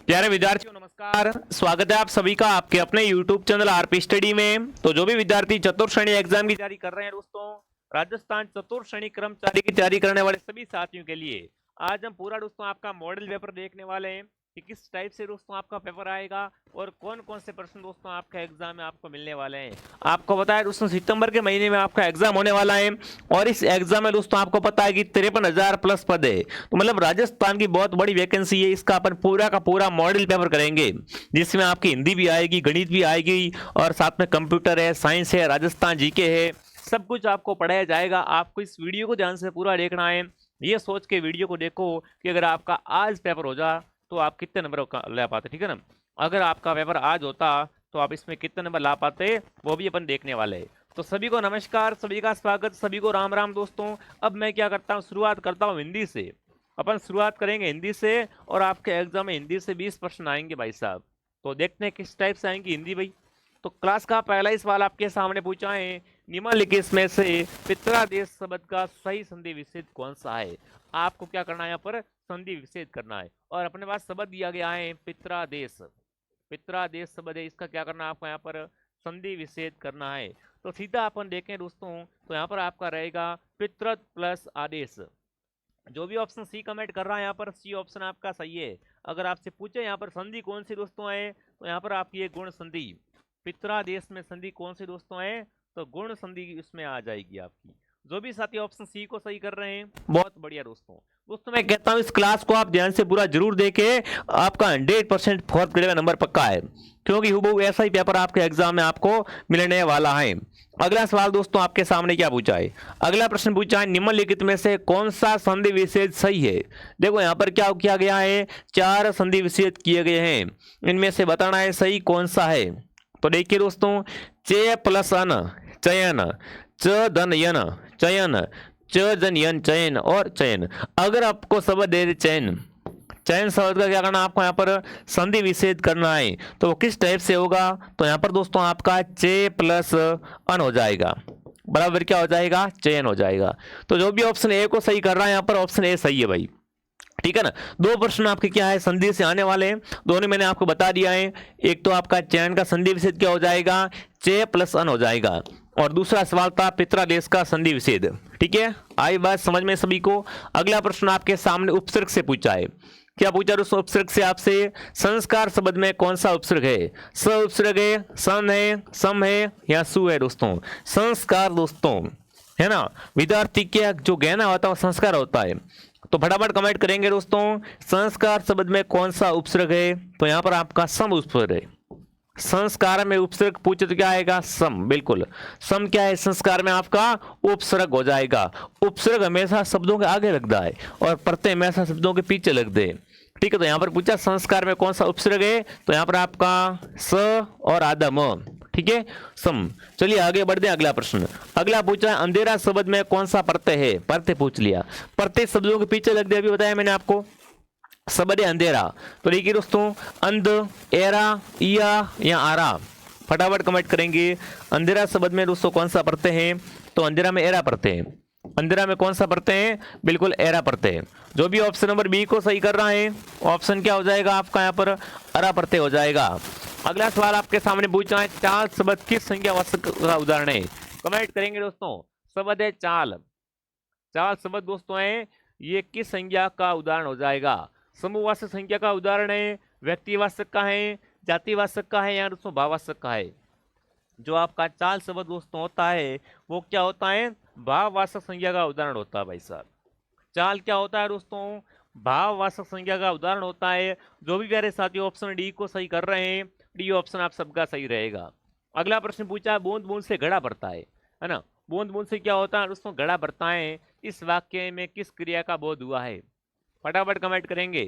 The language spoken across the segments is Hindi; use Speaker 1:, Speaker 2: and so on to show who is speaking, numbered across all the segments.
Speaker 1: प्यारे विद्यार्थियों नमस्कार। स्वागत है आप सभी का आपके अपने YouTube चैनल आरपी स्टडी में। तो जो भी विद्यार्थी चतुर्थ श्रेणी एग्जाम की तैयारी कर रहे हैं दोस्तों, राजस्थान चतुर्थ श्रेणी कर्मचारी की तैयारी करने वाले सभी साथियों के लिए आज हम पूरा दोस्तों आपका मॉडल पेपर देखने वाले हैं कि किस टाइप से दोस्तों आपका पेपर आएगा और कौन कौन से प्रश्न दोस्तों आपका एग्जाम में आपको मिलने वाले हैं। आपको पता है दोस्तों सितंबर के महीने में आपका एग्जाम होने वाला है और इस एग्जाम में दोस्तों आपको पता है कि 53,000 प्लस पद है। तो मतलब राजस्थान की बहुत बड़ी वैकेंसी है। इसका अपन पूरा का पूरा मॉडल पेपर करेंगे जिसमें आपकी हिंदी भी आएगी, गणित भी आएगी और साथ में कंप्यूटर है, साइंस है, राजस्थान जीके है, सब कुछ आपको पढ़ाया जाएगा। आपको इस वीडियो को ध्यान से पूरा देखना है। ये सोच के वीडियो को देखो कि अगर आपका आज पेपर हो जा तो आप कितने नंबर ला पाते, ठीक है ना। अगर आपका पेपर आज होता तो आप इसमें कितने नंबर ला पाते वो भी अपन देखने वाले हैं। तो सभी को नमस्कार, सभी का स्वागत, सभी को राम राम दोस्तों। अब मैं क्या करता हूँ, शुरुआत करता हूँ हिंदी से। अपन शुरुआत करेंगे हिंदी से और आपके एग्जाम में हिंदी से 20 प्रश्न आएंगे भाई साहब। तो देखते हैं किस टाइप से आएंगी हिंदी भाई। तो क्लास का पहला ही सवाल आपके सामने पूछा है, निम्नलिखित में से पित्रादेश शब्द का सही संधि विच्छेद कौन सा है। आपको क्या करना है, यहाँ पर संधि विच्छेद करना है और अपने पास शब्द दिया गया है पित्रादेश। पित्रादेश शब्द है, इसका क्या करना है आपको, यहाँ पर संधि विच्छेद करना है। तो सीधा अपन देखें दोस्तों तो यहाँ पर आपका रहेगा पितृ प्लस आदेश। जो भी ऑप्शन सी कमेंट कर रहा है यहाँ पर सी ऑप्शन आपका सही है। अगर आपसे पूछे यहाँ पर संधि कौन सी दोस्तों है तो यहाँ पर आपकी है गुण संधि। पित्रादेश में संधि कौन सी दोस्तों है तो गुण संधि इसमें आ जाएगी आपकी। जो भी साथी ऑप्शन सी को सही कर रहे हैं बहुत बढ़िया दोस्तों मैं कहता हूं इस क्लास को आप ध्यान से पूरा जरूर देखें। आपका 100% फोर्थ ग्रेड में नंबर पक्का है क्योंकि हुबहू ऐसा ही पेपर आपके एग्जाम में आपको मिलने वाला है। अगला सवाल दोस्तों आपके सामने क्या पूछा है, अगला प्रश्न पूछा है निम्नलिखित में से कौन सा संधि विच्छेद सही है। देखो यहाँ पर क्या किया गया है, 4 संधि विच्छेद किए गए हैं, इनमें से बताना है सही कौन सा है। तो देखिए दोस्तों, चे प्लस अन चयन, च धन यन चयन, च जन यन चयन और चयन। अगर आपको शब्द दे चयन, चयन शब्द का क्या करना आपको यहाँ पर संधि विच्छेद करना है। तो किस टाइप से होगा तो यहाँ पर दोस्तों आपका चे प्लस अन हो जाएगा, बराबर क्या हो जाएगा, चयन हो जाएगा। तो जो भी ऑप्शन ए को सही कर रहा है यहाँ पर ऑप्शन ए सही है भाई, ठीक है ना। 2 प्रश्न आपके क्या है संधि से आने वाले हैं, दोनों मैंने आपको बता दिया है। एक तो आपका चयन का संधि विच्छेद क्या हो जाएगा, चे प्लस अन हो जाएगा और दूसरा सवाल था पित्रादेश का संधि विच्छेद। ठीक है, आई बात समझ में सभी को। अगला प्रश्न आपके सामने उपसर्ग से पूछा है। क्या पूछा दोस्तों उपसर्ग से आपसे, संस्कार शब्द में कौन सा उपसर्ग है, स उपसर्ग है, सन है, सम है या सु है दोस्तों। संस्कार दोस्तों है ना, विद्यार्थी के जो गहना होता है वो संस्कार होता है। तो फटाफट कमेंट करेंगे दोस्तों संस्कार शब्द में कौन सा उपसर्ग है। तो यहाँ पर आपका सम उपसर्ग है। संस्कार में उपसर्ग पूछे तो क्या आएगा, सम। बिल्कुल सम क्या है, संस्कार में आपका उपसर्ग हो जाएगा। उपसर्ग हमेशा शब्दों के आगे लगता है और प्रत्यय हमेशा शब्दों के पीछे लगते हैं। ठीक है, तो यहाँ पर पूछा संस्कार में कौन सा उपसर्ग है तो यहाँ पर आपका स और आधा म, ठीक है, सम। चलिए आगे बढ़ते हैं। अगला प्रश्न, अगला पूछा है अंधेरा शब्द में कौन सा प्रत्यय है। प्रत्यय पूछ लिया, प्रत्यय शब्दों के पीछे लग दिया, अभी बताया मैंने आपको। शब्द है अंधेरा, तो देखिए दोस्तों अंध, एरा, इया या आरा। फटाफट कमेंट करेंगे अंधेरा शब्द में दोस्तों कौन सा प्रत्यय है। तो अंधेरा में एरा प्रत्यय है। अंधेरा में कौन सा प्रत्यय है, बिल्कुल एरा प्रत्यय है। जो भी ऑप्शन नंबर बी को सही कर रहा है ऑप्शन क्या हो जाएगा आपका यहाँ पर अरा प्रत्यय हो जाएगा। अगला सवाल आपके सामने पूछा है चाल शब्द किस संज्ञावाचक का उदाहरण है। कमेंट करेंगे दोस्तों, शब्द है चाल, चाल शब्द दोस्तों है ये किस संज्ञा का उदाहरण हो जाएगा। समूहवाचक संज्ञा का उदाहरण है, व्यक्तिवाचक का है, जातिवाचक का है या दोस्तों भाववाचक का है। जो आपका चाल शब्द दोस्तों होता है वो क्या होता है, भाववाचक संज्ञा का उदाहरण होता है भाई साहब। चाल क्या होता है दोस्तों, भाववाचक संज्ञा का उदाहरण होता है। जो भी प्यारे साथी ऑप्शन डी को सही कर रहे हैं डी ऑप्शन आप सबका सही रहेगा। अगला प्रश्न पूछा है बूंद बूंद से घड़ा भरता है ना। बूंद बूंद से क्या होता है दोस्तों, घड़ा भरता है। इस वाक्य में किस क्रिया का बोध हुआ है। फटाफट कमेंट करेंगे,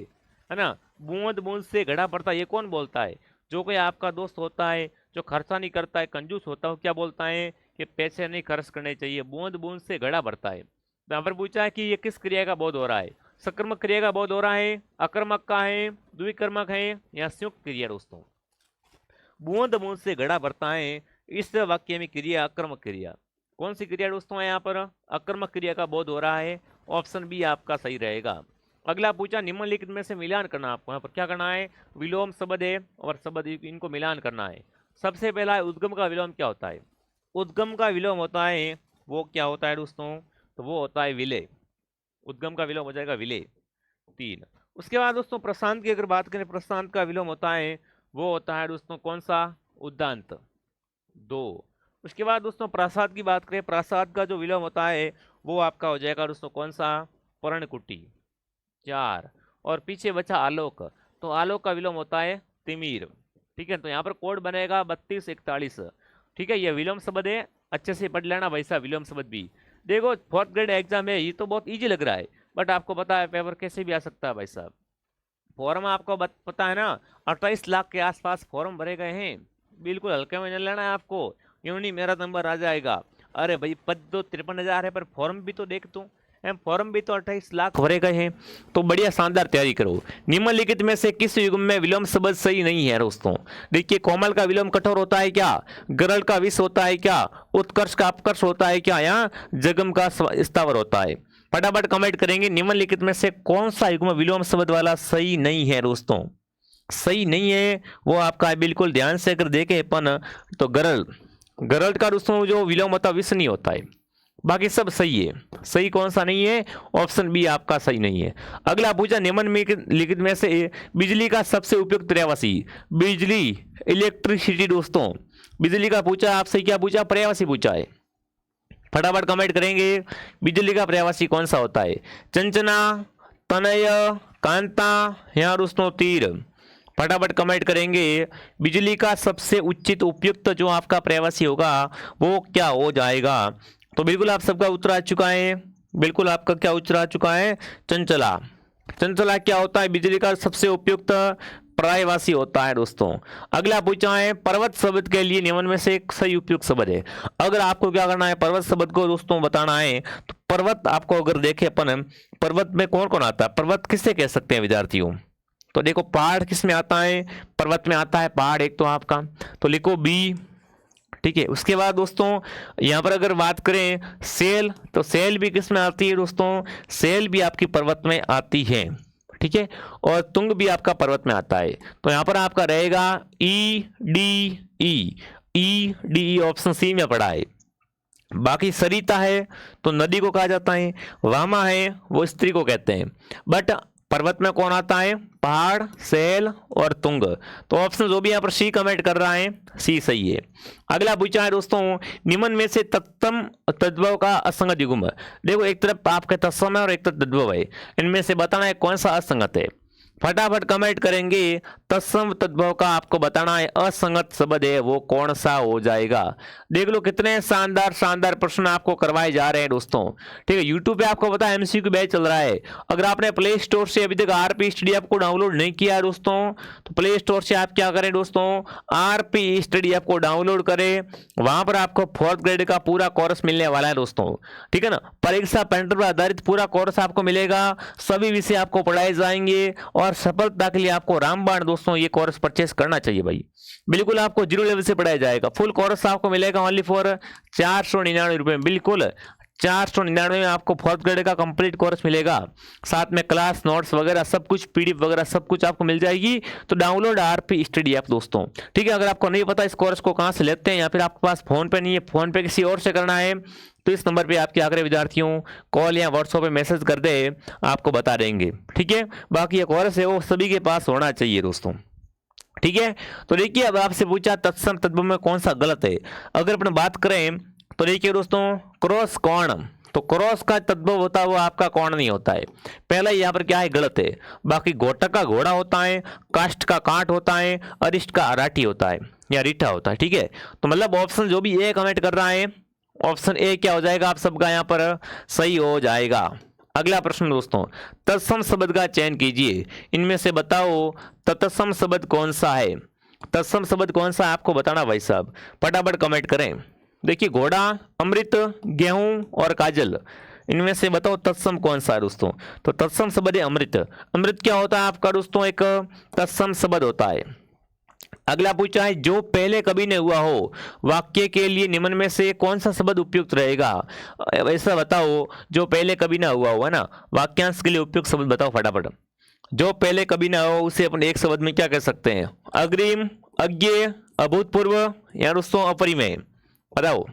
Speaker 1: है ना। बूंद बूंद से घड़ा भरता ये कौन बोलता है, जो कोई आपका दोस्त होता है जो खर्चा नहीं करता है, कंजूस होता है, क्या बोलता है कि पैसे नहीं खर्च करने चाहिए। बूंद बूंद से घड़ा भरता है। तो यहाँ पर पूछा है कि ये किस क्रिया का बोध हो रहा है। सकर्मक क्रिया का बोध हो रहा है, अकर्मक का है, द्विकर्मक है या संयुक्त क्रिया दोस्तों। बूंद बूंद से घड़ा भरता है, इस वाक्य में क्रिया अकर्मक क्रिया। कौन सी क्रिया दोस्तों है यहाँ पर, अकर्मक क्रिया का बोध हो रहा है। ऑप्शन बी आपका सही रहेगा। अगला पूछा निम्नलिखित में से मिलान करना। आपको यहाँ पर क्या करना है, विलोम शब्द है और शब्द इनको मिलान करना है। सबसे पहला है उद्गम का विलोम क्या होता है। उद्गम का विलोम होता है वो क्या होता है दोस्तों, तो वो होता है विलय। उद्गम का विलोम हो जाएगा विलय 3। उसके बाद दोस्तों प्रशांत की अगर बात करें, प्रशांत का विलोम होता है वो होता है दोस्तों कौन सा, उद्दांत 2। उसके बाद दोस्तों प्रासाद की बात करें, प्रासाद का जो विलोम होता है वो आपका हो जाएगा दोस्तों कौन सा, पर्णकुटी 4। और पीछे बचा आलोक, तो आलोक का विलोम होता है तिमिर। ठीक है, तो यहाँ पर कोड बनेगा 3241। ठीक है, ये विलोम शब्द है, अच्छे से पढ़ लेना भाई साहब विलोम शब्द भी। देखो 4th ग्रेड एग्जाम है, ये तो बहुत इजी लग रहा है, बट आपको पता है पेपर कैसे भी आ सकता है भाई साहब। फॉर्म आपको पता है ना, 28 लाख के आसपास फॉर्म भरे गए हैं, बिल्कुल हल्के में नहीं लेना है आपको, यूं नहीं मेरा नंबर आ जाएगा। अरे भाई पद तो 53,000 है, पर फॉर्म भी तो देख तू, फॉर्म भी तो 28 लाख भरे गए हैं, तो बढ़िया शानदार तैयारी करो। निम्नलिखित में से किस युग्म में विलोम शब्द सही नहीं है दोस्तों। देखिए कोमल का विलोम कठोर होता है क्या, गरल का विष होता है क्या, उत्कर्ष का अपकर्ष होता है क्या, या जगम का स्थावर होता है। फटाफट कमेंट करेंगे निम्नलिखित में से कौन सा युग्म विलोम शब्द वाला सही नहीं है दोस्तों। सही नहीं है वो आपका बिल्कुल ध्यान से अगर देखें अपन तो गरल, गरल का दोस्तों जो विलोम होता है विष नहीं होता है, बाकी सब सही है। सही कौन सा नहीं है, ऑप्शन बी आपका सही नहीं है। अगला पूछा निम्नलिखित में से बिजली का सबसे उपयुक्त पर्यायवाची, बिजली इलेक्ट्रिसिटी दोस्तों, बिजली का पूछा आपसे, क्या पूछा, पर्यायवाची पूछा है। फटाफट कमेंट करेंगे बिजली का पर्यायवाची कौन सा होता है, चंचना, तनय, कांता या दोस्तों तीर। फटाफट कमेंट करेंगे बिजली का सबसे उचित उपयुक्त जो आपका पर्यायवाची होगा वो क्या हो जाएगा। तो बिल्कुल आप सबका उत्तर आ चुका है, बिल्कुल आपका क्या उत्तर आ चुका है, चंचला। चंचला क्या होता है, बिजली का सबसे उपयुक्त पर्यायवाची होता है दोस्तों। अगला पूछा है पर्वत शब्द के लिए निम्न में से एक सही उपयुक्त शब्द है। अगर आपको क्या करना है, पर्वत शब्द को दोस्तों बताना है, तो पर्वत आपको अगर देखे अपन, पर्वत में कौन कौन आता है, पर्वत किससे कह सकते हैं विद्यार्थियों। तो देखो पहाड़ किस में आता है, पर्वत में आता है पहाड़ एक तो आपका, तो लिखो बी। ठीक है, उसके बाद दोस्तों यहाँ पर अगर बात करें सेल, तो सेल भी किस में आती है दोस्तों, सेल भी आपकी पर्वत में आती है। ठीक है, और तुंग भी आपका पर्वत में आता है, तो यहाँ पर आपका रहेगा E D E, option C में पड़ा है। बाकी सरिता है तो नदी को कहा जाता है, वामा है वो स्त्री को कहते हैं, बट पर्वत में कौन आता है, पहाड़, सेल और तुंग। तो ऑप्शन जो भी यहाँ पर सी कमेंट कर रहा है सी सही है। अगला पूछा है दोस्तों निम्न में से तत्सम तद्भव का असंगत युग्म। देखो एक तरफ आपके तत्सम है और एक तरफ तद्भव है, इनमें से बताना है कौन सा असंगत है। फटाफट कमेंट करेंगे तत्सम तद्भव का आपको बताना है असंगत शब्द है वो कौन सा हो जाएगा। देख लो कितने शानदार शानदार प्रश्न आपको करवाए जा रहे हैं दोस्तों। ठीक है, यूट्यूब पे आपको पता है एमसीक्यू बैच चल रहा है। अगर आपने प्ले स्टोर से अभी तक आरपी स्टडी ऐप को डाउनलोड नहीं किया है दोस्तों, तो प्ले स्टोर से आप क्या करें दोस्तों, आरपी स्टडी ऐप को डाउनलोड करें, वहां पर आपको 4th ग्रेड का पूरा कोर्स मिलने वाला है दोस्तों। ठीक है ना, परीक्षा पैटर्न पर आधारित पूरा कोर्स आपको मिलेगा, सभी विषय आपको पढ़ाए जाएंगे, और सफलता के लिए आपको रामबाण दोस्तों ये कोर्स परचेस करना चाहिए भाई। बिल्कुल आपको 0 लेवल से पढ़ाया जाएगा, फुल कोर्स आपको मिलेगा ओनली फॉर 499 रुपए, बिल्कुल 499 में आपको 4th ग्रेड का कंप्लीट कोर्स मिलेगा, साथ में क्लास नोट्स वगैरह सब कुछ, पीडीएफ वगैरह सब कुछ आपको मिल जाएगी। तो डाउनलोड आरपी स्टडी ऐप दोस्तों। ठीक है, अगर आपको नहीं पता इस कोर्स को कहां से लेते हैं, या फिर आपके पास फोन पे नहीं है, फोन पे किसी और से करना है, तो इस नंबर पे आप क्या करें विद्यार्थियों, कॉल या व्हाट्सएप पे मैसेज कर दे, आपको बता देंगे। ठीक है, बाकी ये कोर्स है वो सभी के पास होना चाहिए दोस्तों। ठीक है, तो देखिए अब आपसे पूछा तत्सम तद्भव में कौन सा गलत है। अगर अपन बात करें तो देखिए दोस्तों क्रॉस कौन, तो क्रॉस का तद्भव होता है वो आपका कौन नहीं होता है, पहला यहाँ पर क्या है गलत है। बाकी घोटक का घोड़ा होता है, काष्ठ का कांट होता है, अरिष्ट का अराठी होता है या रीठा होता है। ठीक है, तो मतलब ऑप्शन जो भी ए कमेंट कर रहा है ऑप्शन ए क्या हो जाएगा आप सबका यहाँ पर सही हो जाएगा। अगला प्रश्न दोस्तों तत्सम शब्द का चयन कीजिए, इनमें से बताओ तत्सम शब्द कौन सा है। तत्सम शब्द कौन सा आपको बताना भाई साहब, फटाफट कमेंट करें। देखिए घोड़ा, अमृत, गेहूं और काजल, इनमें से बताओ तत्सम कौन सा है दोस्तों। तो तत्सम शब्द है अमृत। अमृत क्या होता है आपका दोस्तों, एक तत्सम शब्द होता है। अगला पूछा है जो पहले कभी न हुआ हो वाक्य के लिए निम्न में से कौन सा शब्द उपयुक्त रहेगा। ऐसा बताओ जो पहले कभी ना हुआ हो, है ना, वाक्यांश के लिए उपयुक्त शब्द बताओ फटाफट। जो पहले कभी ना हो उसे अपन एक शब्द में क्या कह सकते हैं? अग्रिम, अज्ञेय, अभूतपूर्व या दोस्तों अपरिमेय। बताओ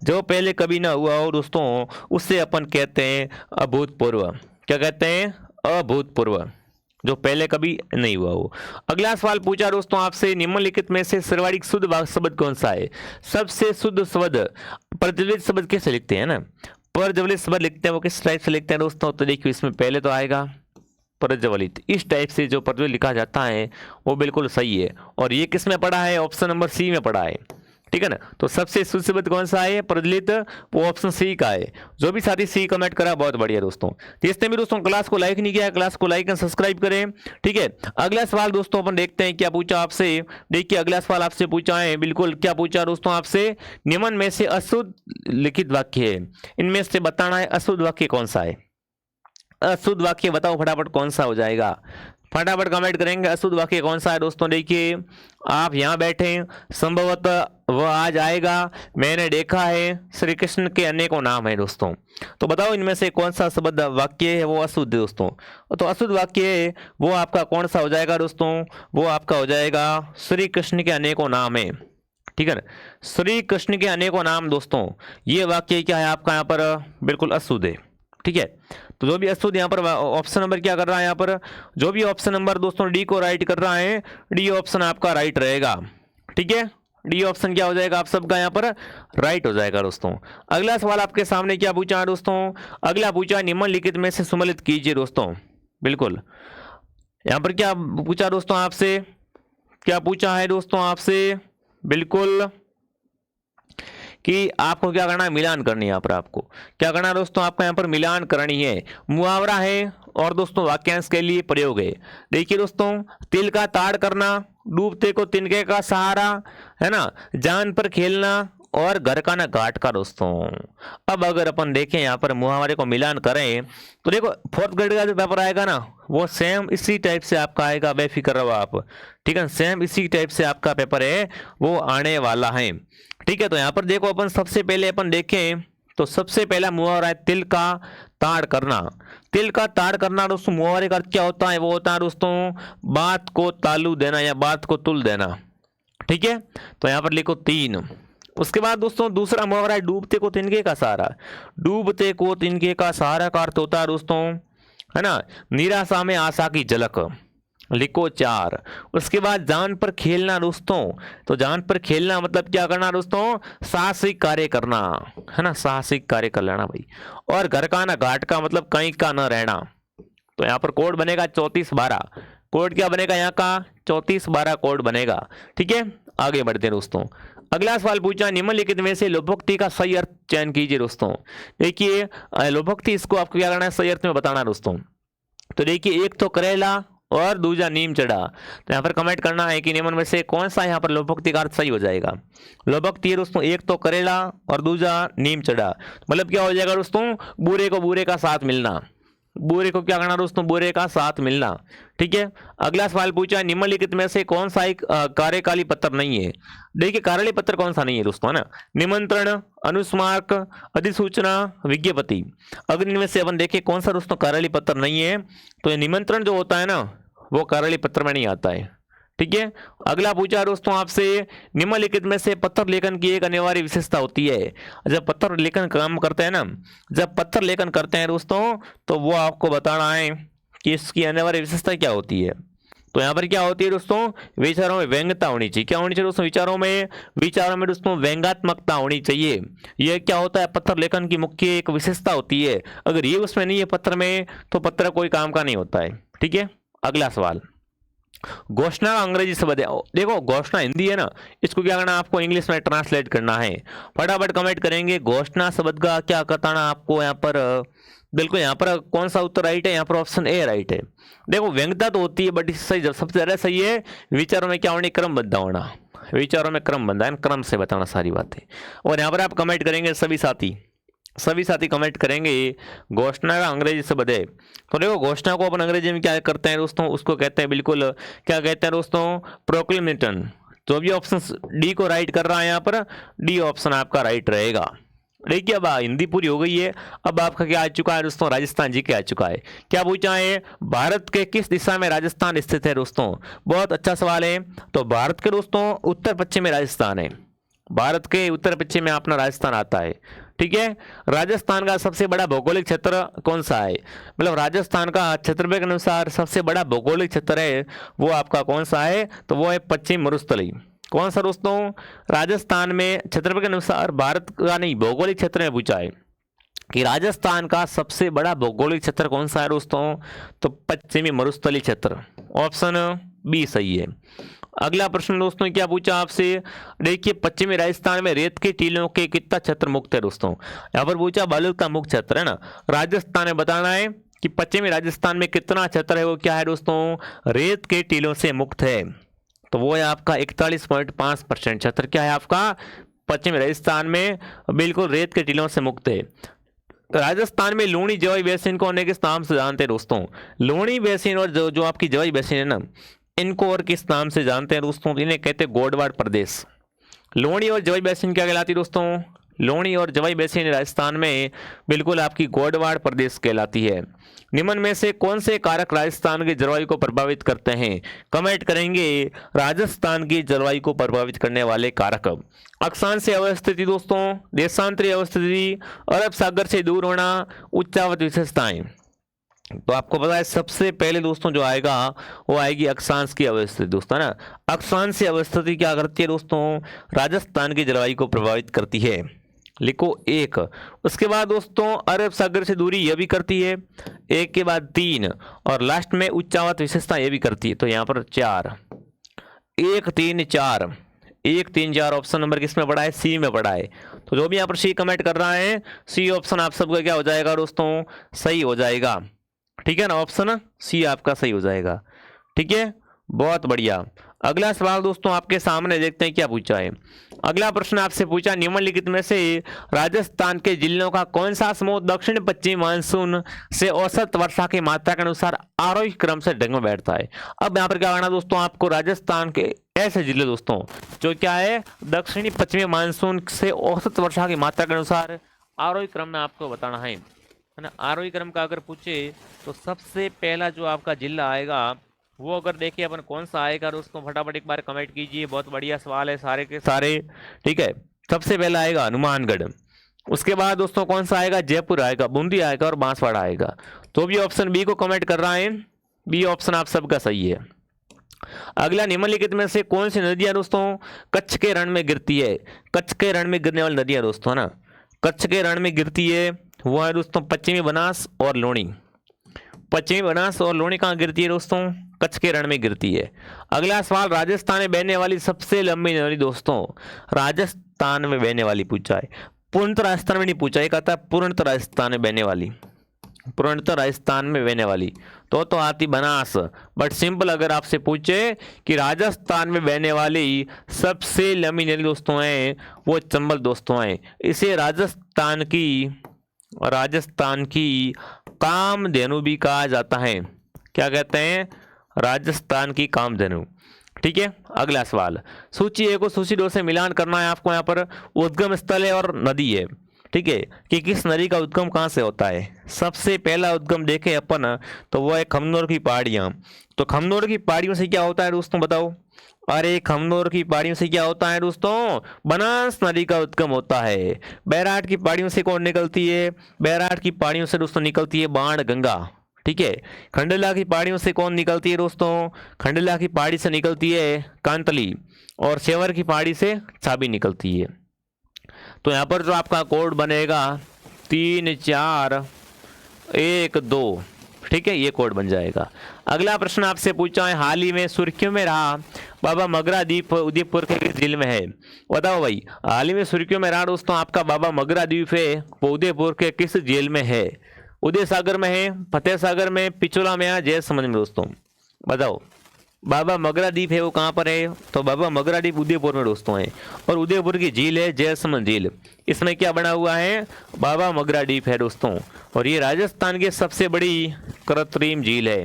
Speaker 1: जो पहले कभी ना हुआ हो दोस्तों उससे अपन कहते हैं अभूतपूर्व। क्या कहते हैं? अभूतपूर्व, जो पहले कभी नहीं हुआ हो। अगला सवाल पूछा दोस्तों आपसे, निम्नलिखित में से सर्वाधिक शुद्ध शब्द कौन सा है? सबसे शुद्ध शब्द, प्रज्वलित शब्द कैसे लिखते हैं ना, प्रज्वलित शब्द लिखते हैं वो किस टाइप से लिखते हैं दोस्तों? तो देखिए इसमें पहले तो आएगा प्रज्वलित, इस टाइप से जो प्रज्वलित लिखा जाता है वो बिल्कुल सही है। और ये किस में पढ़ा है? ऑप्शन नंबर सी में पढ़ा है, ठीक है ना। तो सबसे शुद्ध शब्द कौन सा है? प्रज्वलित, वो ऑप्शन सी का है। जो भी साथी सी कमेंट करा बहुत बढ़िया दोस्तों। जिसने भी दोस्तों क्लास को लाइक नहीं किया क्लास को लाइक एंड सब्सक्राइब करें, ठीक है। अगला सवाल दोस्तों अपन देखते हैं क्या पूछा आपसे। देखिए अगला सवाल आपसे पूछा है, बिल्कुल क्या पूछा दोस्तों आपसे, निम्न में से अशुद्ध लिखित वाक्य है, इनमें से बताना है अशुद्ध वाक्य कौन सा है। अशुद्ध वाक्य बताओ फटाफट कौन सा हो जाएगा, फटाफट कमेंट करेंगे अशुद्ध वाक्य कौन सा है दोस्तों। देखिए आप यहाँ बैठे, संभवतः वह आज आएगा, मैंने देखा है, श्री कृष्ण के अनेकों नाम है दोस्तों। तो बताओ इनमें से कौन सा शब्द वाक्य है वो अशुद्ध दोस्तों। तो अशुद्ध वाक्य है वो आपका कौन सा हो जाएगा दोस्तों? वो आपका हो जाएगा श्री कृष्ण के अनेकों नाम है, ठीक है ना। श्री कृष्ण के अनेकों नाम दोस्तों, ये वाक्य क्या है आपका यहाँ पर? बिल्कुल अशुद्ध है, ठीक है। तो जो भी अशुद्ध यहाँ पर ऑप्शन नंबर क्या कर रहा है, यहाँ पर जो भी ऑप्शन नंबर दोस्तों डी को राइट कर रहा है, डी ऑप्शन आपका राइट रहेगा, ठीक है। डी ऑप्शन क्या हो जाएगा आप सबका यहाँ पर? राइट हो जाएगा दोस्तों। अगला सवाल आपके सामने क्या पूछा है दोस्तों? अगला पूछा निम्नलिखित में से सम्मिलित कीजिए दोस्तों। बिल्कुल यहाँ पर क्या पूछा दोस्तों आपसे, क्या पूछा है दोस्तों आपसे? बिल्कुल कि आपको क्या करना है? मिलान करनी है। यहाँ पर आपको क्या करना है दोस्तों? आपको यहाँ पर मिलान करनी है। मुहावरा है और दोस्तों वाक्यांश के लिए प्रयोग है। देखिए दोस्तों, तिल का ताड़ करना, डूबते को तिनके का सहारा, है ना, जान पर खेलना और घर का ना घाट का दोस्तों। अब अगर अपन देखें यहाँ पर मुहावरे को मिलान करें तो देखो फोर्थ ग्रेड का जो पेपर आएगा ना वो सेम इसी टाइप से आपका आएगा, बेफिक्र रहो आप, ठीक है। सेम इसी टाइप से आपका पेपर है वो आने वाला है, ठीक है। तो यहाँ पर देखो अपन सबसे पहले अपन देखें तो सबसे पहला मुहावरा है तिल का ताड़ करना। तिल का ताड़ करना दोस्तों मुहावरे का अर्थ क्या होता है? वो होता है दोस्तों बात को तालू देना या बात को तुल देना, ठीक है। तो यहाँ पर लिखो 3। उसके बाद दोस्तों दूसरा मुहावरा है डूबते को तिनके का सहारा। डूबते को तिनके का सहारा का अर्थ होता है दोस्तों, है ना, निराशा में आशा की झलक। लिखो 4। उसके बाद जान पर खेलना दोस्तों, तो जान पर खेलना मतलब क्या करना दोस्तों? साहसिक कार्य करना, है ना, साहसिक कार्य कर लेना भाई। और घर का ना घाट का मतलब कहीं का न रहना। तो यहाँ पर कोड बनेगा 3412। कोड क्या बनेगा यहाँ का? 3412 कोड बनेगा, ठीक है। आगे बढ़ते हैं दोस्तों। अगला सवाल पूछा निम्नलिखित में से लोभोक्ति का सही अर्थ चयन कीजिए दोस्तों। देखिए लोभोक्ति इसको आपको क्या करना है? सही अर्थ में बताना दोस्तों। तो देखिए एक तो करेला और दूजा नीम चढ़ा। तो यहाँ पर कमेंट करना है कि निम्न में से कौन सा यहाँ पर लोभोक्ति का अर्थ सही हो जाएगा। लोभोक्ति है दोस्तों एक तो करेला और दूजा नीम चढ़ा, मतलब क्या हो जाएगा दोस्तों? बुरे को बुरे का साथ मिलना। बुरे को क्या करना दोस्तों? बुरे का साथ मिलना, ठीक है। अगला सवाल पूछा निम्नलिखित में से कौन सा एक कार्यकाली पत्र नहीं है। देखिए कार्यकाली पत्र कौन सा नहीं है दोस्तों, है ना, निमंत्रण, अनुस्मारक, अधिसूचना, विज्ञप्ति। अगर इनमें से अपन देखें कौन सा दोस्तों कार्यकाली पत्र नहीं है, तो ये निमंत्रण जो होता है ना वो कार्यकाली पत्र में नहीं आता है, ठीक है। अगला पूछा दोस्तों आपसे निम्नलिखित में से पत्र लेखन की एक अनिवार्य विशेषता होती है। जब पत्र लेखन काम करते हैं ना, जब पत्र लेखन करते हैं दोस्तों तो वो आपको बताना है कि इसकी अनिवार्य विशेषता क्या होती है। तो यहाँ पर क्या होती है दोस्तों? विचारों में व्यंग्यता होनी चाहिए। क्या होनी चाहिए दोस्तों? विचारों में दोस्तों व्यंग्यात्मकता होनी चाहिए। यह क्या होता है? पत्र लेखन की मुख्य एक विशेषता होती है। अगर ये उसमें नहीं है पत्र में तो पत्र कोई काम का नहीं होता है, ठीक है। अगला सवाल घोषणा का अंग्रेजी शब्द है। देखो घोषणा हिंदी है ना, इसको क्या करना है आपको? इंग्लिश में ट्रांसलेट करना है। फटाफट कमेंट करेंगे घोषणा शब्द का क्या बताना आपको यहाँ पर। बिल्कुल यहाँ पर कौन सा उत्तर राइट है? यहाँ पर ऑप्शन ए राइट है। देखो व्यंग्यता तो होती है बट सही सबसे ज्यादा सही है विचारों में क्या होने? क्रमबद्ध होना। विचारों में क्रम बंधा है, क्रम से बताना सारी बातें। और यहाँ पर आप कमेंट करेंगे सभी साथी, सभी साथी कमेंट करेंगे घोषणा का अंग्रेजी शब्द है। तो देखो घोषणा को अपन अंग्रेजी में क्या करते हैं दोस्तों, उसको कहते हैं बिल्कुल, क्या कहते हैं दोस्तों, प्रोक्लेमेटन। तो अभी ऑप्शन डी को राइट कर रहा है यहाँ पर, डी ऑप्शन आपका राइट रहेगा। देखिए अब हिंदी पूरी हो गई है। अब आपका क्या आ चुका है दोस्तों, राजस्थान जी के आ चुका है। क्या पूछा है, भारत के किस दिशा में राजस्थान स्थित है दोस्तों? बहुत अच्छा सवाल है। तो भारत के दोस्तों उत्तर पश्चिम में राजस्थान है, भारत के उत्तर पश्चिम में अपना राजस्थान आता है। ठीक है, राजस्थान का सबसे बड़ा भौगोलिक क्षेत्र कौन सा है? मतलब राजस्थान का क्षेत्रफल के अनुसार सबसे बड़ा भौगोलिक क्षेत्र है वो आपका कौन सा है? तो वो है पश्चिम मरुस्थली। कौन सा दोस्तों? राजस्थान में क्षेत्रफल के अनुसार, भारत का नहीं, भौगोलिक क्षेत्र में पूछा है कि राजस्थान का सबसे बड़ा भौगोलिक क्षेत्र कौन सा है दोस्तों? तो पश्चिमी मरुस्थली क्षेत्र, ऑप्शन बी सही है। अगला प्रश्न दोस्तों क्या पूछा आपसे, देखिए पश्चिमी राजस्थान में रेत के टीलों के कितना क्षेत्र मुक्त है दोस्तों? यहाँ पर पूछा बालुका मुक्त क्षेत्र है ना, राजस्थान में बताना है कि पश्चिमी राजस्थान में कितना क्षेत्र है, वो क्या है दोस्तों? रेत के टीलों से मुक्त है। तो वो है आपका 41.5% क्षेत्र क्या है आपका पश्चिमी राजस्थान में, बिल्कुल रेत के टीलों से मुक्त है। राजस्थान में लूणी जवाई बेसिन को किस नाम से जानते हैं दोस्तों? लूणी बेसिन और जो आपकी जवाई बेसिन है ना, इनको और किस नाम से जानते हैं दोस्तों? इन्हें कहते हैं गोडवाड़ प्रदेश। लूणी और जवाई बेसिन क्या कहलाती है दोस्तों? लूणी और जवाई बेसिन राजस्थान में बिल्कुल आपकी गोडवाड़ प्रदेश कहलाती है। निम्न में से कौन से कारक राजस्थान की जलवायु को प्रभावित करते हैं? कमेंट करेंगे राजस्थान की जलवायु को प्रभावित करने वाले कारक। अक्षांशीय अवस्थिति दोस्तों, देशांतरीय अवस्थिति, अरब सागर से दूर होना, उच्चावत विशेषताएं। तो आपको पता है सबसे पहले दोस्तों जो आएगा वो आएगी अक्षांश की अवस्थिति दोस्तों ना। अक्षांश की अवस्थिति क्या करती है दोस्तों? राजस्थान की जलवायु को प्रभावित करती है, लिखो एक। उसके बाद दोस्तों अरब सागर से दूरी यह भी करती है, एक के बाद 3, और लास्ट में उच्चावत विशेषता ये भी करती है। तो यहाँ पर 4, 1 3 4, 1 3 4 ऑप्शन नंबर किस में पड़ा है? सी में पड़ा है। तो जो भी यहाँ पर सी कमेंट कर रहा है, सी ऑप्शन आप सबका क्या हो जाएगा दोस्तों? सही हो जाएगा। ठीक है ना, ऑप्शन सी आपका सही हो जाएगा। ठीक है, बहुत बढ़िया। अगला सवाल दोस्तों आपके सामने देखते हैं क्या पूछा है। अगला प्रश्न आपसे पूछा, निम्नलिखित में से राजस्थान के जिलों का कौन सा समूह दक्षिण पश्चिम मानसून से औसत वर्षा की मात्रा के अनुसार आरोही क्रम से ढंग में बैठता है? अब यहाँ पर क्या करना दोस्तों, आपको राजस्थान के ऐसे जिले दोस्तों जो क्या है दक्षिणी पश्चिमी मानसून से औसत वर्षा की मात्रा के अनुसार आरोही क्रम में आपको बताना है ना। आरोही क्रम का अगर पूछे तो सबसे पहला जो आपका जिला आएगा वो अगर देखिए अपन कौन सा आएगा दोस्तों, फटाफट एक बार कमेंट कीजिए। बहुत बढ़िया सवाल है सारे के सारे। ठीक है, सबसे पहला आएगा हनुमानगढ़, उसके बाद दोस्तों कौन सा आएगा? जयपुर आएगा, बूंदी आएगा और बांसवाड़ा आएगा। तो भी ऑप्शन बी को कमेंट कर रहा है, बी ऑप्शन आप सबका सही है। अगला, निम्नलिखित में से कौन सी नदियां दोस्तों कच्छ के रण में गिरती है? कच्छ के रण में गिरने वाली नदियां दोस्तों है ना, कच्छ के रण में गिरती है वो है दोस्तों पश्चिमी बनास और लूणी। पश्चिमी बनास और लूणी कहाँ गिरती है दोस्तों? कच्छ के रण में गिरती है। अगला सवाल, राजस्थान में बहने वाली सबसे लंबी नदी दोस्तों, राजस्थान में बहने वाली पूछा है, पूर्णतः राजस्थान में नहीं पूछा, एक आता है पूर्णतः राजस्थान में बहने वाली, पूर्णतः राजस्थान में बहने वाली तो आती बनास। बट सिंपल अगर आपसे पूछे कि राजस्थान में बहने वाली सबसे लंबी नदी दोस्तों है वो चंबल दोस्तों है। इसे राजस्थान की कामधेनु भी कहा जाता है। क्या कहते हैं? राजस्थान की कामधेनु। ठीक है, अगला सवाल, सूची 1 को सूची 2 से मिलान करना है आपको। यहाँ पर उद्गम स्थल है और नदी है। ठीक है, कि किस नदी का उद्गम कहाँ से होता है। सबसे पहला उद्गम देखें अपन तो वो है खमनोर की पहाड़ियाँ। तो खमनोर की पहाड़ियों से क्या होता है दोस्तों बताओ? अरे खमनोर की पहाड़ियों से क्या होता है दोस्तों? बनास नदी का उद्गम होता है। बैराट की पहाड़ियों से कौन निकलती है? बैराट की पहाड़ियों से दोस्तों निकलती है बाण गंगा। ठीक है, खंडला की पहाड़ियों से कौन निकलती है दोस्तों? खंडला की पहाड़ी से निकलती है कांतली, और सेवर की पहाड़ी से छाबी निकलती है। तो यहाँ पर जो आपका कोड बनेगा 3 4 1 2। ठीक है, ये कोड बन जाएगा। अगला प्रश्न आपसे पूछा है, हाल ही में सुर्खियों में रहा बाबा मगरा द्वीप उदयपुर के किस जिले में है? बताओ भाई, हाल ही में सुर्खियों में रहा दोस्तों आपका बाबा मगरा द्वीप है वो उदयपुर के किस जेल में है? उदय सागर में है, फतेह सागर में, पिछोला में या जयसमंद में दोस्तों? बताओ। बाबा मगरा द्वीप है वो कहाँ पर है? तो बाबा मगरा द्वीप उदयपुर में दोस्तों है। और उदयपुर की झील है जयसमंद झील, इसमें क्या बना हुआ है? बाबा मगरा द्वीप है दोस्तों। और ये राजस्थान की सबसे बड़ी कृत्रिम झील है,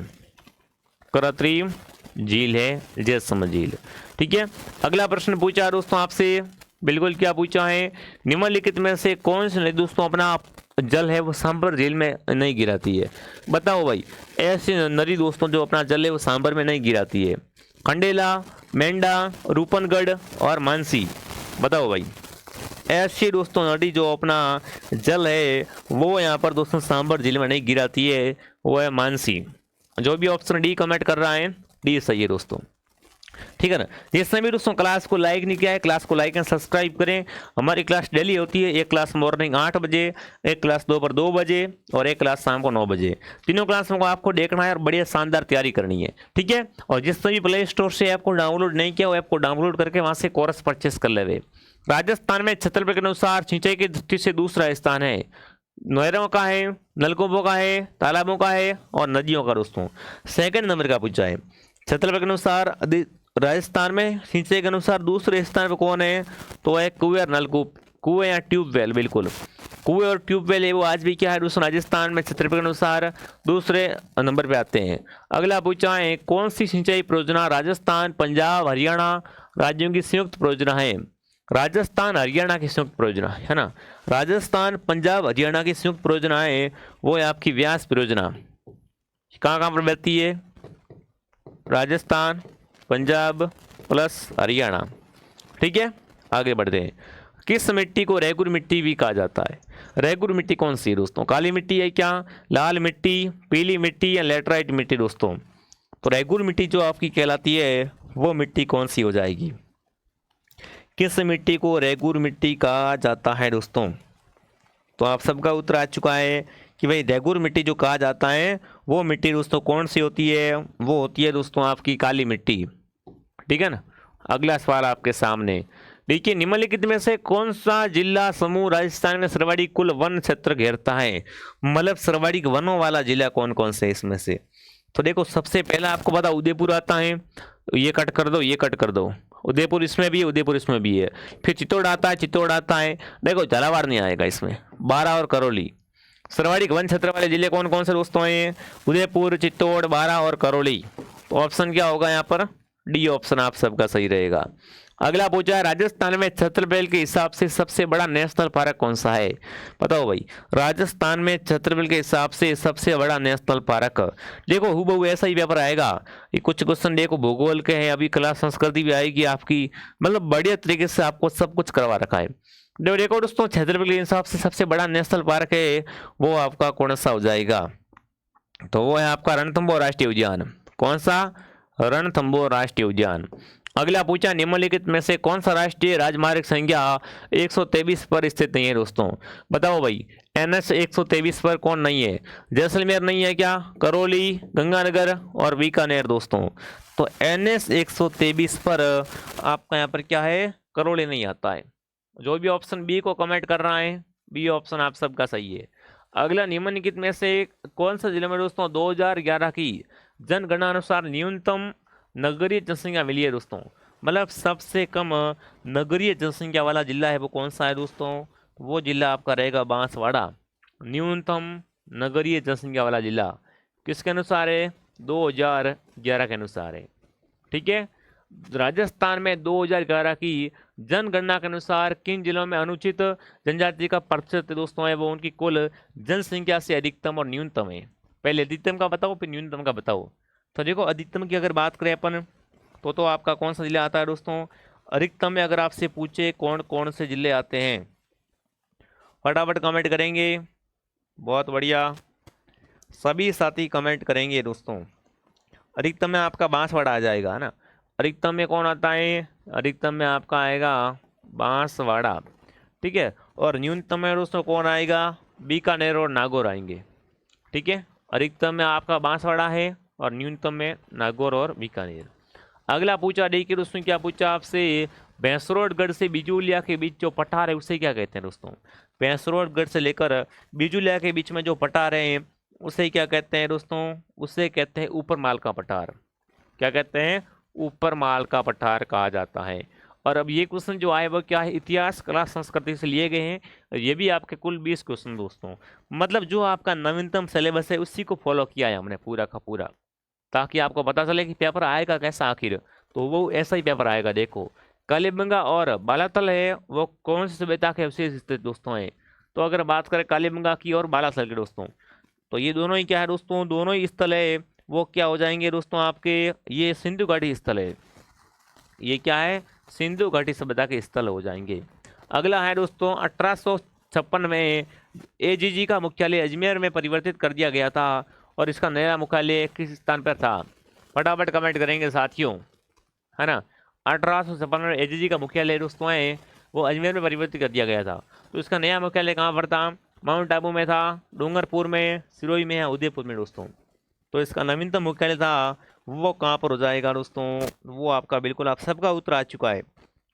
Speaker 1: कृत्रिम झील है जयसमंद झील। ठीक है, अगला प्रश्न पूछा दोस्तों आपसे, बिल्कुल क्या पूछा है? निम्नलिखित में से कौन सी नदी दोस्तों अपना जल है वो सांबर झील में नहीं गिराती है? बताओ भाई, ऐसी नदी दोस्तों जो अपना जल है वो सांबर में नहीं गिराती है। खंडेला, मेंढा, रूपनगढ़ और मानसी। बताओ भाई, ऐसी दोस्तों नदी जो अपना जल है वो यहाँ पर दोस्तों सांबर झील में नहीं गिराती है, वो है मानसी। जो भी ऑप्शन डी कमेंट कर रहा है, डी सही है दोस्तों। ठीक है ना। जिसने भी दोस्तों क्लास को लाइक नहीं किया है, क्लास को लाइक एंड सब्सक्राइब करें। हमारी क्लास डेली होती है, एक क्लास मॉर्निंग 8 बजे, एक क्लास दोपहर 2 बजे और एक क्लास शाम को 9 बजे। तीनों क्लासों को आपको देखना है और बढ़िया शानदार तैयारी करनी है। ठीक है, और जिसने भी प्ले स्टोर से ऐप को डाउनलोड नहीं किया वो ऐप को डाउनलोड करके वहां से कोर्स परचेस कर ले। राजस्थान में छत्तीसगढ़ के अनुसार सिंचाई की दृष्टि से दूसरा स्थान है। नहरों का है, नलकूपों का है, तालाबों का है और नदियों का दोस्तों सेकंड नंबर का पूछा है। छत्तीसगढ़ के अनुसार राजस्थान में सिंचाई के अनुसार दूसरे स्थान पर कौन है? तो है कुएं और नलकूप, कुएं या ट्यूबवेल। बिल्कुल, कुएं और ट्यूबवेल है वो आज भी क्या है दोस्तों राजस्थान में छत्तीसगढ़ के अनुसार दूसरे नंबर पे आते हैं। अगला पूछा है, कौन सी सिंचाई परियोजना राजस्थान, पंजाब, हरियाणा राज्यों की संयुक्त परियोजना है? राजस्थान हरियाणा की संयुक्त परियोजना है ना। राजस्थान, पंजाब, हरियाणा की संयुक्त परियोजना है वो है आपकी व्यास परियोजना। कहाँ कहाँ पर बहती है? राजस्थान, पंजाब प्लस हरियाणा। ठीक है, आगे बढ़ते हैं। किस मिट्टी को रेगुर मिट्टी भी कहा जाता है? रेगुर मिट्टी कौन सी है दोस्तों? काली मिट्टी है क्या, लाल मिट्टी, पीली मिट्टी या लेटराइट मिट्टी दोस्तों? तो रेगुर मिट्टी जो आपकी कहलाती है वो मिट्टी कौन सी हो जाएगी? किस मिट्टी को रेगुर मिट्टी कहा जाता है दोस्तों? तो आप सबका उत्तर आ चुका है कि भाई रेगुर मिट्टी जो कहा जाता है वो मिट्टी दोस्तों कौन सी होती है? वो होती है दोस्तों आपकी काली मिट्टी। ठीक है ना। अगला सवाल आपके सामने, देखिए निम्नलिखित में से कौन सा जिला समूह राजस्थान में सर्वाधिक कुल वन क्षेत्र घेरता है? मतलब सर्वाधिक वनों वाला जिला कौन कौन से इसमें से? तो देखो, सबसे पहला आपको पता उदयपुर आता है, ये कट कर दो, ये कट कर दो। उदयपुर इसमें भी है, उदयपुर इसमें भी है। फिर चित्तौड़ आता है, चित्तौड़ आता है। देखो झालावाड़ नहीं आएगा इसमें। बारां और करौली सर्वाधिक वन क्षेत्र वाले जिले कौन कौन से दोस्तों हैं? उदयपुर, चित्तौड़, बारां और करौली। तो ऑप्शन क्या होगा यहाँ पर? डी ऑप्शन आप सबका सही रहेगा। अगला पूछा है, राजस्थान में छतरपुर के हिसाब से सबसे बड़ा नेशनल पार्क कौन सा है? बताओ भाई, राजस्थान में छतरपुर के हिसाब से सबसे बड़ा नेशनल पार्क। देखो हूबहू ऐसा ही पेपर आएगा। ये कुछ क्वेश्चन देखो भूगोल के हैं, अभी कला संस्कृति भी आएगी आपकी, मतलब बढ़िया तरीके से आपको सब कुछ करवा रखा है। देखो दोस्तों, छतरपुर के हिसाब से सबसे बड़ा नेशनल पार्क है वो आपका कौन सा हो जाएगा? तो वो है आपका रणथंभौर राष्ट्रीय उद्यान। कौन सा? रणथंभौर राष्ट्रीय उद्यान। अगला पूछा, निम्नलिखित में से कौन सा राष्ट्रीय राजमार्ग संख्या 123 पर स्थित नहीं है दोस्तों? बताओ भाई, NH 123 पर कौन नहीं है? जैसलमेर नहीं है क्या, करौली, गंगानगर और बीकानेर दोस्तों? तो NH 123 पर आपका यहाँ पर क्या है? करौली नहीं आता है। जो भी ऑप्शन बी को कमेंट कर रहा है, बी ऑप्शन आप सबका सही है। अगला, निम्नलिखित में से कौन सा जिले में दोस्तों 2011 की जनगणना अनुसार न्यूनतम नगरीय जनसंख्या मिली है दोस्तों? मतलब सबसे कम नगरीय जनसंख्या वाला जिला है वो कौन सा है दोस्तों? वो जिला आपका रहेगा बांसवाड़ा। न्यूनतम नगरीय जनसंख्या वाला जिला किसके अनुसार है? 2011 के अनुसार है। ठीक है, राजस्थान में 2011 की जनगणना के अनुसार किन जिलों में अनुसूचित जनजाति का प्रतिशत दोस्तों है वो उनकी कुल जनसंख्या से अधिकतम और न्यूनतम है? पहले अधिकतम का बताओ फिर न्यूनतम का बताओ। तो देखो, अधिकतम की अगर बात करें अपन तो आपका कौन सा जिला आता है दोस्तों? अधिकतम में अगर आपसे पूछे कौन कौन से जिले आते हैं, फटाफट कमेंट करेंगे। बहुत बढ़िया, सभी साथी कमेंट करेंगे दोस्तों। अधिकतम में आपका बांसवाड़ा आ जाएगा ना। अधिकतम में कौन आता है? अधिकतम में आपका आएगा बांसवाड़ा। ठीक है, और न्यूनतम में दोस्तों कौन आएगा? बीकानेर और नागौर आएंगे। ठीक है, अधिकतम में आपका बांसवाड़ा है और न्यूनतम में नागौर और बीकानेर। अगला पूछा, देखिए दोस्तों क्या पूछा आपसे, भैंसरोडगढ़ से बिजुलिया के बीच जो पठार है उसे क्या कहते हैं दोस्तों? भैंसरोडगढ़ से लेकर बिजुलिया के बीच में जो पठार है उसे क्या कहते हैं दोस्तों? उसे कहते हैं ऊपर माल का पठार। क्या कहते हैं, ऊपर माल का पठार कहा जाता है। और अब ये क्वेश्चन जो आए वो क्या है, इतिहास कला संस्कृति से लिए गए हैं। ये भी आपके कुल 20 क्वेश्चन दोस्तों, मतलब जो आपका नवीनतम सिलेबस है उसी को फॉलो किया है हमने पूरा का पूरा, ताकि आपको पता चले कि पेपर आएगा कैसा आखिर। तो वो ऐसा ही पेपर आएगा। देखो, कालीबंगा और बालातल है वो कौन सी सभ्यता के अवशेष स्थित दोस्तों है। तो अगर बात करें कालीबंगा की और बालातल की दोस्तों, तो ये दोनों ही क्या है दोस्तों, दोनों ही स्थल है वो क्या हो जाएंगे दोस्तों आपके, ये सिंधु घाटी स्थल है। ये क्या है, सिंधु घाटी सभ्यता के स्थल हो जाएंगे। अगला है दोस्तों 1856 में एजीजी का मुख्यालय अजमेर में परिवर्तित कर दिया गया था और इसका नया मुख्यालय किस स्थान पर था। फटाफट कमेंट करेंगे साथियों, है ना। 1856 में एजीजी का मुख्यालय दोस्तों है वो अजमेर में परिवर्तित कर दिया गया था। तो इसका नया मुख्यालय कहाँ पर था, माउंट आबू में था, डूंगरपुर में, सिरोही में या उदयपुर में दोस्तों। तो इसका नवीनतम मुख्यालय था वो कहाँ पर हो जाएगा दोस्तों, वो आपका बिल्कुल आप सबका उत्तर आ चुका है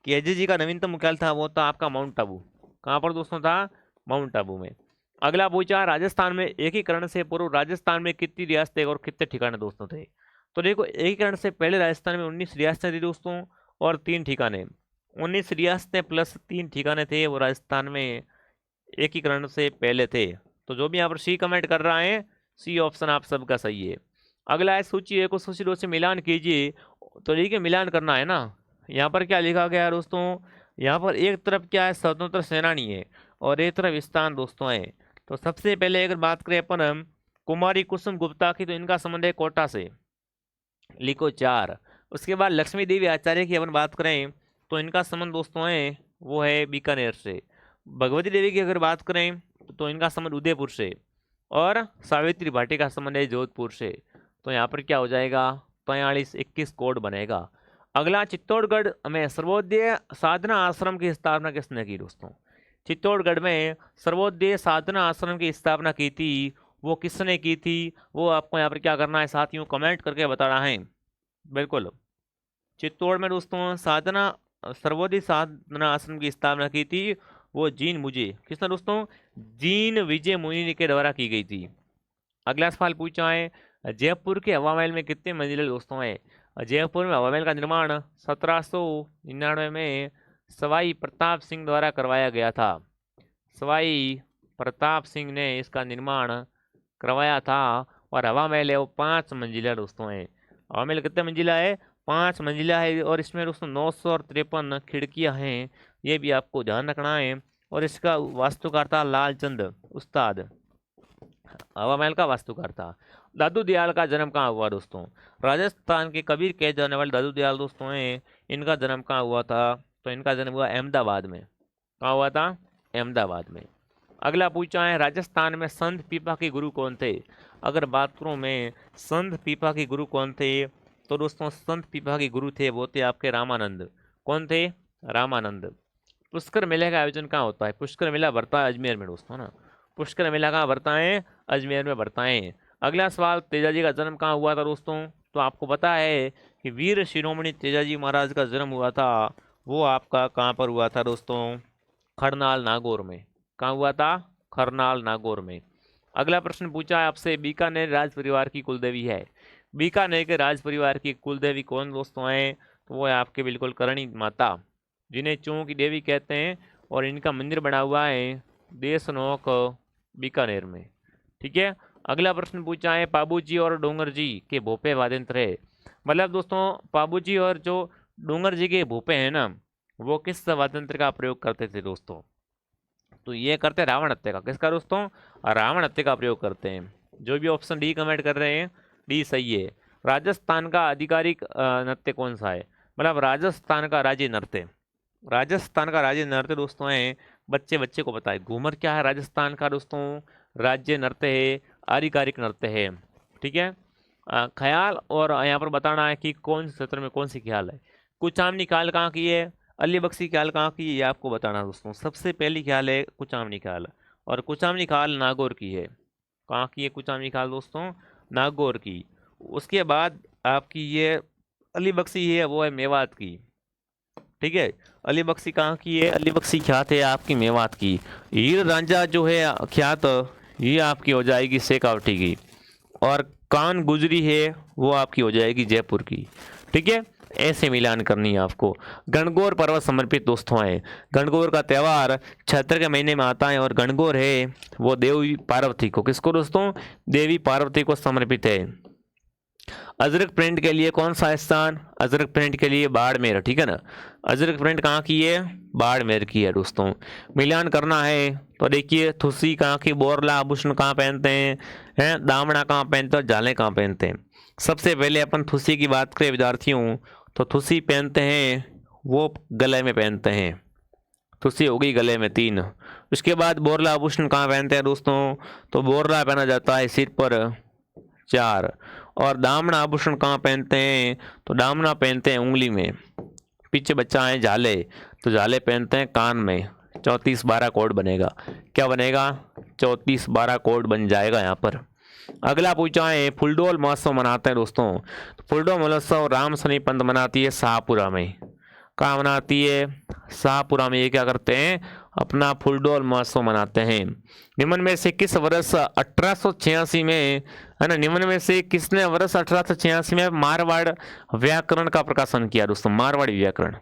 Speaker 1: कि एजीजी का नवीनतम मुख्यालय था वो था आपका माउंट आबू। कहाँ पर दोस्तों था, माउंट आबू में। अगला पूछा, राजस्थान में एकीकरण से पूर्व राजस्थान में कितनी रियासतें और कितने ठिकाने दोस्तों थे। तो देखो, एकीकरण से पहले राजस्थान में 19 रियासतें थी दोस्तों और 3 ठिकाने। 19 रियासतें प्लस 3 ठिकाने थे वो राजस्थान में एकीकरण से पहले थे। तो जो भी यहाँ पर सी कमेंट कर रहा है, सी ऑप्शन आप सबका सही है। अगला है सूची 1 और सूची 2 से मिलान कीजिए। तो देखिए, मिलान करना है ना। यहाँ पर क्या लिखा गया है दोस्तों, यहाँ पर एक तरफ क्या है, स्वतंत्र सेनानी है और एक तरफ स्थान दोस्तों है। तो सबसे पहले अगर बात करें अपन कुमारी कुसुम गुप्ता की, तो इनका संबंध है कोटा से, लिखो 4। उसके बाद लक्ष्मी देवी आचार्य की अपन बात करें तो इनका संबंध दोस्तों है वो है बीकानेर से। भगवती देवी की अगर बात करें तो इनका संबंध उदयपुर से, और सावित्री भाटी का संबंध है जोधपुर से। तो यहाँ पर क्या हो जाएगा, 43-21 कोड बनेगा। अगला, चित्तौड़गढ़ में सर्वोदय साधना आश्रम की स्थापना किसने की दोस्तों। चित्तौड़गढ़ में सर्वोदय साधना आश्रम की स्थापना की थी वो किसने की थी, वो आपको यहाँ पर क्या करना है साथियों, कमेंट करके बताना है। बिल्कुल, चित्तौड़ में दोस्तों सर्वोदय साधना आश्रम की स्थापना की थी वो जीन मुझे किसने दोस्तों, जीन विजय मुनि के द्वारा की गई थी। अगला सवाल पूछा है, जयपुर के हवा महल में कितने मंजिले दोस्तों है। जयपुर में हवा महल का निर्माण 1799 में सवाई प्रताप सिंह द्वारा करवाया गया था। सवाई प्रताप सिंह ने इसका निर्माण करवाया था और हवा महल है वो 5 मंजिला दोस्तों है। हवा महल कितने मंजिला है, 5 मंजिला है और इसमें दोस्तों 953 खिड़कियां हैं, ये भी आपको ध्यान रखना है। और इसका वास्तुकार था लालचंद उस्ताद, हवा महल का वास्तुकार था। दादू दयाल का जन्म कहाँ हुआ दोस्तों, राजस्थान के कबीर कहे जाने वाले दादू दयाल दोस्तों हैं, इनका जन्म कहाँ हुआ था, तो इनका जन्म हुआ अहमदाबाद में। कहाँ हुआ था, अहमदाबाद में। अगला पूछा है, राजस्थान में संत पीपा के गुरु कौन थे। अगर बात करूँ मैं संत पीपा के गुरु कौन थे, तो दोस्तों संत पीपा के गुरु थे वो थे आपके रामानंद। कौन थे, रामानंद। पुष्कर मेले का आयोजन कहाँ होता है, पुष्कर मेला भरता है अजमेर में दोस्तों ना, पुष्कर मेला कहाँ भरता है, अजमेर में भरता है। अगला सवाल, तेजाजी का जन्म कहाँ हुआ था दोस्तों, तो आपको पता है कि वीर शिरोमणि तेजाजी महाराज का जन्म हुआ था वो आपका कहाँ पर हुआ था दोस्तों, खरनाल नागौर में। कहाँ हुआ था, खरनाल नागौर में। अगला प्रश्न पूछा है आपसे, बीकानेर राज परिवार की कुलदेवी है। बीकानेर के राज परिवार की कुलदेवी कौन दोस्तों है, तो वो है आपके बिल्कुल करणी माता, जिन्हें चों की देवी कहते हैं, और इनका मंदिर बना हुआ है देशनोक बीकानेर में। ठीक है। अगला प्रश्न पूछा है, पाबूजी और डोंगर जी के भोपे वाद्यंत्र है। मतलब दोस्तों पाबूजी और जो डोंगर जी के भोपे हैं ना, वो किस वाद्यंत्र का प्रयोग करते थे दोस्तों, तो ये करते रावण हत्या का। किसका दोस्तों, रावण हत्या का प्रयोग करते हैं। जो भी ऑप्शन डी कमेंट कर रहे हैं, डी सही है। राजस्थान का आधिकारिक नृत्य कौन सा है, मतलब राजस्थान का राज्य नृत्य, राजस्थान का राज्य नृत्य दोस्तों है, बच्चे बच्चे को बताए, घूमर क्या है राजस्थान का दोस्तों, राज्य नृत्य है, आधिकारिक नृत्य है। ठीक है। ख्याल, और यहाँ पर बताना है कि कौन से क्षेत्र में कौन सी ख्याल है। कुचामनी ख्याल कहाँ की है, अली बख्शी ख्याल कहाँ की है, ये आपको बताना दोस्तों। सबसे पहली ख्याल है कुचामनी ख्याल, और कुचामनी ख्याल नागौर की है। कहाँ की है कुचामनी ख्याल दोस्तों, नागौर की। उसके बाद आपकी ये अली बख्शी है वो है मेवात की। ठीक है, अली बख्शी कहाँ की है, अली बख्शी ख्यात है आपकी मेवात की। हीर रांझा जो है ख्यात, ये आपकी हो जाएगी शेखावटी की। और कान गुजरी है वो आपकी हो जाएगी जयपुर की। ठीक है, ऐसे मिलान करनी है आपको। गणगौर पर्व समर्पित दोस्तों है। गणगौर का त्यौहार चैत्र के महीने में आता है और गणगौर है वो देवी पार्वती को, किसको दोस्तों, देवी पार्वती को समर्पित है। अजरक प्रिंट के लिए कौन सा स्थान, अजरक प्रिंट के लिए बाड़मेर, ठीक है ना। अजरक प्रिंट कहाँ की है, बाड़मेर की है दोस्तों। मिलान करना है तो देखिए, थुसी कहाँ की, बोरला आभूषण कहाँ पहनते हैं, दामना कहाँ पहनते हैं, जाले कहाँ पहनते हैं। सबसे पहले अपन थुसी की बात करें विद्यार्थियों, तो थुसी पहनते हैं वो गले में पहनते हैं, थुसी होगी गले में 3। उसके बाद बोरला आभूषण कहाँ पहनते हैं दोस्तों, तो बोरला पहना जाता है सिर पर 4। और दामना आभूषण कहाँ पहनते हैं, तो दामना पहनते हैं उंगली में। पीछे बच्चा है झाले, तो झाले पहनते हैं कान में। 34-12 कोड बनेगा, क्या बनेगा, 34-12 कोड बन जाएगा यहाँ पर। अगला पूछा है फुलडोल महोत्सव मनाते हैं दोस्तों। तो फुलडोल महोत्सव राम सनी पंथ मनाती है शाहपुरा में। कहाँ मनाती है, शाहपुरा में। ये क्या करते हैं, अपना फुलडोल महोत्सव मनाते हैं। निम्न में से किस वर्ष 1886 में, है ना, निम्न में से किसने वर्ष 1886 में मारवाड़ व्याकरण का प्रकाशन किया दोस्तों, मारवाड़ी व्याकरण।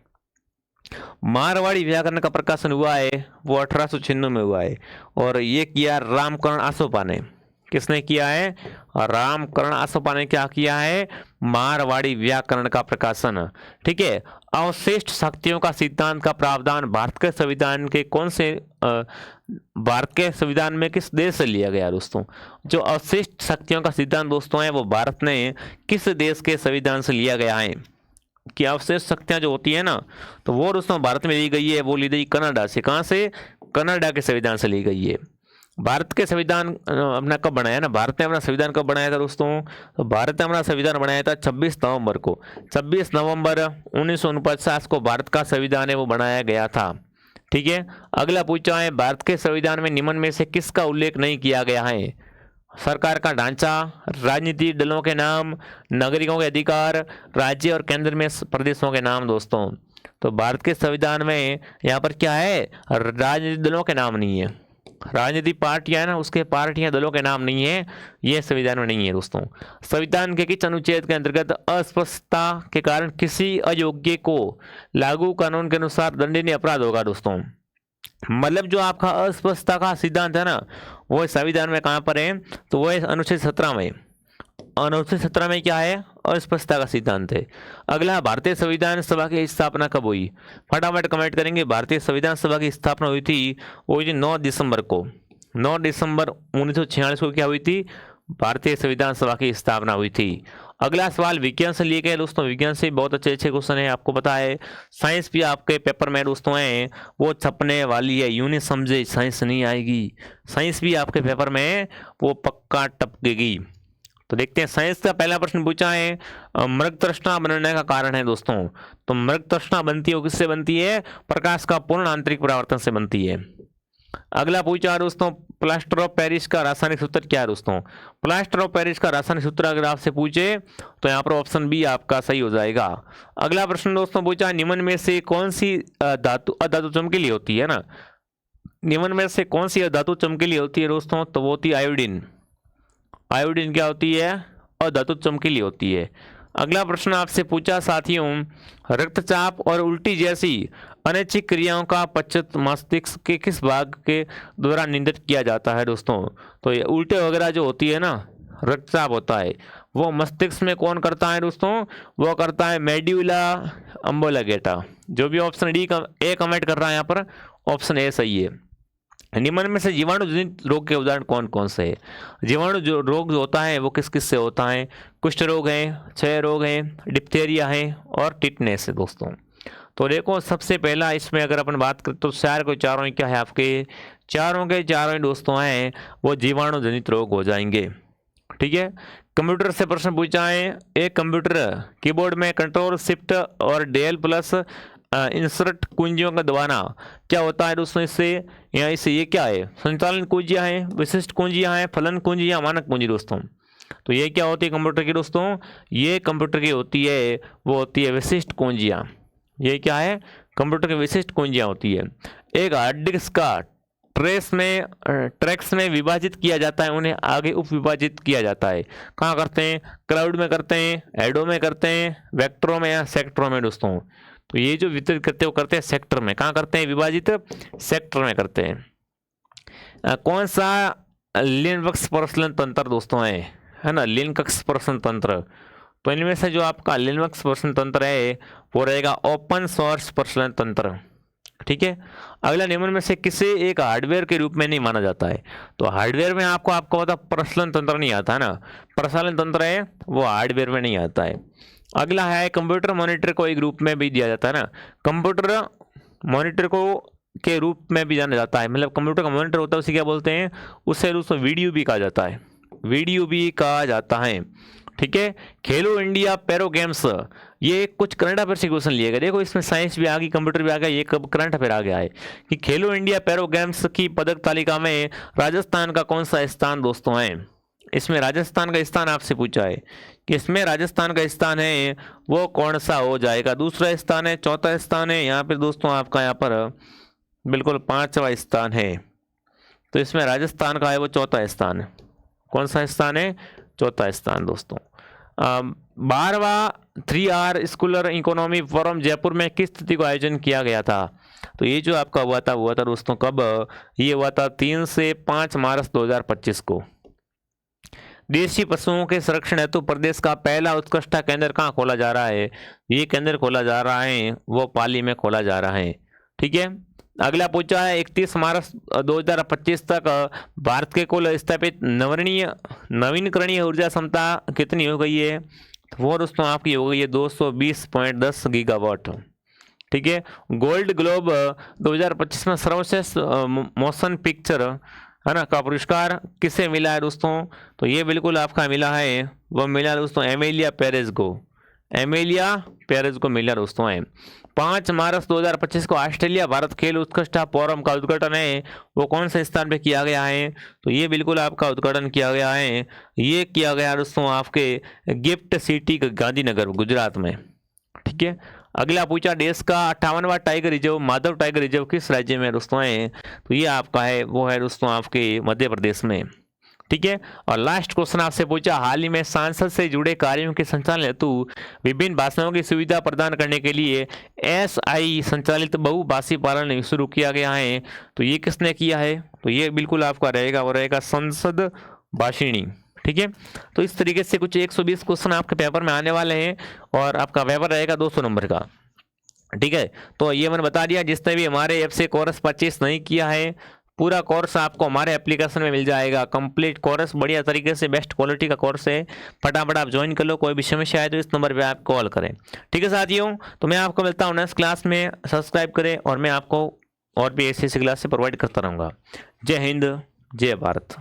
Speaker 1: मारवाड़ी व्याकरण का प्रकाशन हुआ है वो 1896 में हुआ है, और ये किया रामकरण आसोपा ने। किसने किया है, रामकरण आसोपा ने क्या किया है, मारवाड़ी व्याकरण का प्रकाशन। ठीक है, अवशिष्ट शक्तियों का सिद्धांत का प्रावधान भारत के संविधान के कौन से, भारत के संविधान में किस देश से लिया गया दोस्तों। जो अवशिष्ट शक्तियों का सिद्धांत दोस्तों है वो भारत ने किस देश के संविधान से लिया गया है, कि अवशेष शक्तियां जो होती है ना, तो वो दोस्तों भारत में ली गई है, वो ली गई कनाडा से। कहाँ से, कनाडा के संविधान से ली गई है। भारत के संविधान अपना कब बनाया ना, भारत ने अपना संविधान कब बनाया था दोस्तों, तो भारत ने अपना संविधान बनाया था 26 नवंबर को। 26 नवंबर 1949 को भारत का संविधान है वो बनाया गया था। ठीक है, अगला पूछा है भारत के संविधान में निम्न में से किसका उल्लेख नहीं किया गया है। सरकार का ढांचा, राजनीतिक दलों के नाम, नागरिकों के अधिकार, राज्य और केंद्र में प्रदेशों के नाम दोस्तों। तो भारत के संविधान में यहाँ पर क्या है, राजनीतिक दलों के नाम नहीं है। राजनीतिक पार्टियां है ना, उसके पार्टियां दलों के नाम नहीं है, ये संविधान में नहीं है दोस्तों। संविधान के किस अनुच्छेद के अंतर्गत अस्पष्टता के कारण किसी अयोग्य को लागू कानून के अनुसार दंडनीय अपराध होगा दोस्तों। मतलब जो आपका अस्पष्टता का सिद्धांत है ना, वो संविधान में कहाँ पर है, तो वो अनुच्छेद 17 में। अनुच्छेद 17 में क्या है, अस्पष्टता का सिद्धांत है। अगला, भारतीय संविधान सभा की स्थापना कब हुई, फटाफट कमेंट करेंगे। भारतीय संविधान सभा की स्थापना हुई थी वो 9 दिसंबर को, 9 दिसंबर 1946 को क्या हुई थी, भारतीय संविधान सभा की स्थापना हुई थी। अगला सवाल विज्ञान से लिए गए दोस्तों, विज्ञान से बहुत अच्छे क्वेश्चन है, आपको पता है। साइंस भी आपके पेपर में दोस्तों है वो छपने वाली है, यूं नहीं समझे साइंस नहीं आएगी, साइंस भी आपके पेपर में वो पक्का टपकेगी। तो देखते हैं, साइंस का पहला प्रश्न पूछा है मृग तृष्णा बनने का कारण है दोस्तों। तो मृग तृष्णा बनती है, किससे बनती है, प्रकाश का पूर्ण आंतरिक परावर्तन से बनती है। अगला पूछा दोस्तों, प्लास्टर ऑफ पेरिस का रासायनिक सूत्र क्या है दोस्तों। प्लास्टर ऑफ पेरिस का रासायनिक सूत्र अगर आपसे पूछे तो यहाँ पर ऑप्शन बी आपका सही हो जाएगा। अगला प्रश्न दोस्तों पूछा, निम्न में से कौन सी अधातु चमकीली होती है ना, निम्न में से कौन सी अधातु चमकीली होती है दोस्तों, तो वो होती है आयोडीन। आयोडीन क्या होती है, अधातु चमकीली होती है। अगला प्रश्न आपसे पूछा साथियों, रक्तचाप और उल्टी जैसी अनैच्छिक क्रियाओं का पश्चात मस्तिष्क के किस भाग के द्वारा नियंत्रित किया जाता है दोस्तों। तो ये उल्टे वगैरह जो होती है ना, रक्तचाप होता है, वो मस्तिष्क में कौन करता है दोस्तों, वो करता है मेड्यूला अम्बोलागेटा। जो भी ऑप्शन डी ए कमेंट कर रहा है यहाँ पर, ऑप्शन ए सही है। निम्न में से जीवाणु जनित रोग के उदाहरण कौन कौन से है। जीवाणु जो रोग जो होता है वो किस किस से होता है, कुष्ठ रोग है, क्षय रोग है, डिप्थेरिया है और टिटनेस है दोस्तों। तो देखो, सबसे पहला इसमें अगर अपन बात करें तो चारों क्या है आपके, चारों के चारों दोस्तों हैं वो जीवाणु जनित रोग हो जाएंगे। ठीक है, कंप्यूटर से प्रश्न पूछा है, एक कंप्यूटर कीबोर्ड में कंट्रोल शिफ्ट और डेल प्लस इंसर्ट कुंजियों का दबाना क्या होता है दोस्तों, इससे या इससे ये क्या है, संचालन कुंजियां हैं, विशिष्ट कुंजियां हैं, फलन कुंजी या मानक कुंजी दोस्तों। तो ये क्या होती है कंप्यूटर की दोस्तों, ये कंप्यूटर की होती है वो होती है विशिष्ट कुंजियां। ये क्या है, कंप्यूटर की विशिष्ट कुंजियां होती है। एक हार्ड डिस्क का ट्रैक्स में विभाजित किया जाता है, उन्हें आगे उप विभाजित किया जाता है। कहाँ करते हैं? क्लाउड में करते हैं, एडो में करते हैं, वेक्टरों में या सेक्टरों में दोस्तों। तो ये जो वितरित करते हैं वो करते हैं सेक्टर में। कहाँ करते हैं विभाजित? सेक्टर में करते हैं। कौन सा लिनक्स प्रसलन तंत्र दोस्तों है ना? लिनक्स प्रसलन तंत्र। तो इनमें से जो आपका लिनक्स प्रसलन तंत्र है वो रहेगा ओपन सोर्स प्रसलन तंत्र। ठीक है। अगला निम्न में से किसे एक हार्डवेयर के रूप में नहीं माना जाता है? तो हार्डवेयर में आपको पता प्रसलन तंत्र नहीं आता है ना, प्रसलन तंत्र है वो हार्डवेयर में नहीं आता है। अगला है कंप्यूटर मॉनिटर को एक रूप में भी दिया जाता है ना, कंप्यूटर मॉनिटर को के रूप में भी जाना जाता है। मतलब कंप्यूटर का मॉनिटर होता है उसे क्या बोलते हैं? उसे दोस्तों वीडियो भी कहा जाता है, वीडियो भी कहा जाता है। ठीक है। खेलो इंडिया पैरो गेम्स, ये कुछ करंट अफेयर से क्वेश्चन लिए गए। देखो इसमें साइंस भी आ गई, कंप्यूटर भी आ गया, ये कब करंट अफेयर आ गया है कि खेलो इंडिया पैरो गेम्स की पदक तालिका में राजस्थान का कौन सा स्थान दोस्तों है? इसमें राजस्थान का स्थान आपसे पूछा है कि इसमें राजस्थान का स्थान है वो कौन सा हो जाएगा? दूसरा स्थान है, चौथा स्थान है, यहाँ पे दोस्तों आपका यहाँ पर बिल्कुल 5वां स्थान है। तो इसमें राजस्थान का है वो चौथा स्थान। कौन सा स्थान है? चौथा स्थान दोस्तों। 12वां 3R Schuler economy forum Jaipur में किस तिथि को आयोजन किया गया था? तो ये जो आपका हुआ था दोस्तों कब? ये हुआ था 3 से 5 मार्च 2025 को। देशी पशुओं के संरक्षण हेतु प्रदेश का पहला उत्कृष्टता केंद्र कहाँ खोला जा रहा है? ये केंद्र खोला जा रहा है वो पाली में खोला जा रहा है। ठीक है। अगला पूछा है 31 मार्च 2025 तक भारत के कुल स्थापित नवीनकरणीय ऊर्जा क्षमता कितनी हो गई है? वो दोस्तों आपकी हो गई है 220.10 गीगावाट। ठीक है। गोल्ड ग्लोब 2025 में सर्वश्रेष्ठ मोशन पिक्चर है ना का पुरस्कार किसे मिला है दोस्तों? तो ये बिल्कुल आपका मिला है, वो मिला दोस्तों एमिलिया पेरेज को। एमिलिया पेरेज को मिला दोस्तों है। 5 मार्च 2025 को ऑस्ट्रेलिया भारत खेल उत्कृष्टता फोरम का उद्घाटन है वो कौन से स्थान पे किया गया है? तो ये बिल्कुल आपका उद्घाटन किया गया है, ये किया गया दोस्तों आपके गिफ्ट सिटी गांधीनगर गुजरात में। ठीक है। अगला पूछा देश का 58वां tiger reserve Madhav tiger reserve किस राज्य में दोस्तों है? तो ये आपका है वो है दोस्तों आपके मध्य प्रदेश में। ठीक है। और लास्ट क्वेश्चन आपसे पूछा हाल ही में सांसद से जुड़े कार्यों के संचालन हेतु विभिन्न भाषाओं की सुविधा प्रदान करने के लिए SI संचालित बहुभाषी पालन शुरू किया गया है। तो ये किसने किया है? तो ये बिल्कुल आपका रहेगा वो रहेगा संसद भाषिणी। ठीक है। तो इस तरीके से कुछ 120 क्वेश्चन आपके पेपर में आने वाले हैं और आपका पेपर रहेगा 200 नंबर का। ठीक है। तो ये मैंने बता दिया, जिसने भी हमारे ऐप से कोर्स परचेस नहीं किया है पूरा कोर्स आपको हमारे एप्लीकेशन में मिल जाएगा। कंप्लीट कोर्स बढ़िया तरीके से बेस्ट क्वालिटी का कोर्स है, फटाफट आप ज्वाइन कर लो। कोई भी समस्या है तो इस नंबर पे आप कॉल करें। ठीक है साथियों, तो मैं आपको मिलता हूँ नेक्स्ट क्लास में। सब्सक्राइब करें और मैं आपको और भी ऐसी क्लास से प्रोवाइड करता रहूँगा। जय हिंद, जय भारत।